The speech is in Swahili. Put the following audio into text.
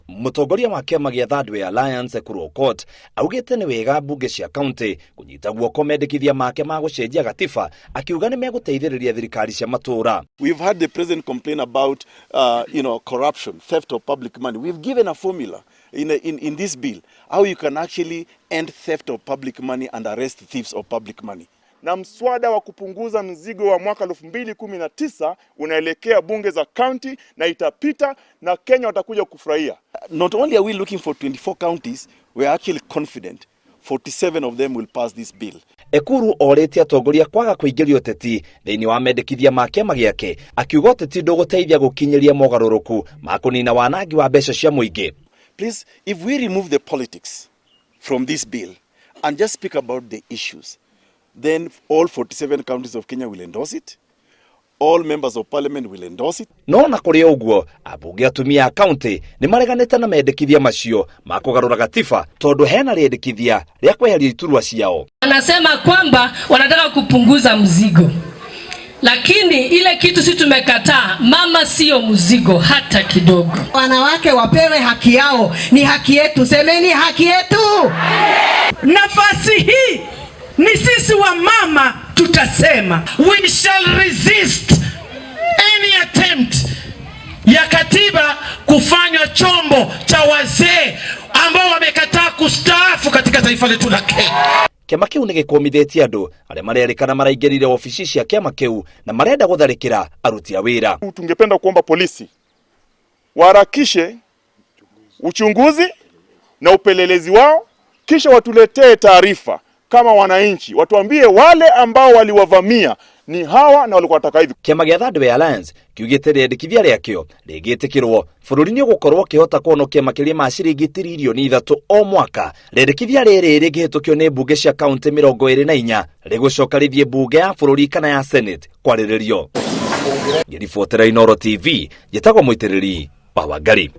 Mutongoria wa kiama gĩa Thirdway Alliance Ekuru Aukot augĩte nĩ wega mbunge cia kaunti kunyita guoko mendekithia make ma gũcenjia gatiba, akiuga nimeguteithiriria thirikari cia matura. We've had the president complain about corruption, theft of public money. We've given a formula in this bill how you can actually end theft of public money and arrest thieves of public money. Na mswada wa kupunguza mzigo wa mwaka 2019 unaelekea bunge za county na itapita na Kenya watakuja kufurahia. Not only are we looking for 24 counties, we are actually confident 47 of them will pass this bill. Ekuru orĩtie atongoria kwaga kũingĩria ũteti thĩinĩ wa mendekithia ma kiama gĩake, akiuga ũteti ndũgũteithia gũkinyeria mogaruruku ma kũnina wanangi wa mbeca cia mũingĩ. Please, if we remove the politics from this bill and just speak about the issues, then all 47 counties of Kenya will endorse it. All members of parliament will endorse it. No na kũrĩ ũguo, ambunge atumia a county nĩ mareganĩte na mendekithia macio ma kũgarũra gatiba tondũ hena riendekithia rĩa kweheria iturwa ciao. Anasema kwamba wanataka kupunguza mzigo. Lakini ile kitu si tumekataa, mama sio mzigo hata kidogo. Wanawake wapewe haki yao, ni haki yetu. Semeni haki yetu. Nafasi hii ni sisi wa mama tutasema. We shall resist any attempt ya katiba kufanywa chombo cha wazee ambao wamekataa kustaafu katika taifa letu la Kenya. Kiama kiu nĩ gĩkũmithĩtie andũ arĩa marerĩkana maraingĩrire ofici cia kiama kiu na marenda gutharikira aruti a wĩra. Tungependa kuomba polisi waharakishe uchunguzi na upelelezi wao, kisha watuletee taarifa kama wananchi, watuambie wale ambao waliwavamia ni hawa na walikuwa wataka hivi. Kiama gĩa Thirdway Alliance kiugĩte riendekithia rĩakĩo rĩgĩtĩkĩrwo bũrũri-inĩ gũkorwo kĩhota kuonokia makĩria ma ciringi tiririoni 3 o mwaka. Riendekithia rĩrĩ rĩngĩhĩtũkio nĩ mbunge cia kaunti 24 rĩgũcoka rĩthiĩ mbunge ya bũrũri kana ya senate kwarĩrĩrio. Ngĩribotera Inooro TV, njĩtagwo mũitĩrĩri wa Wangari.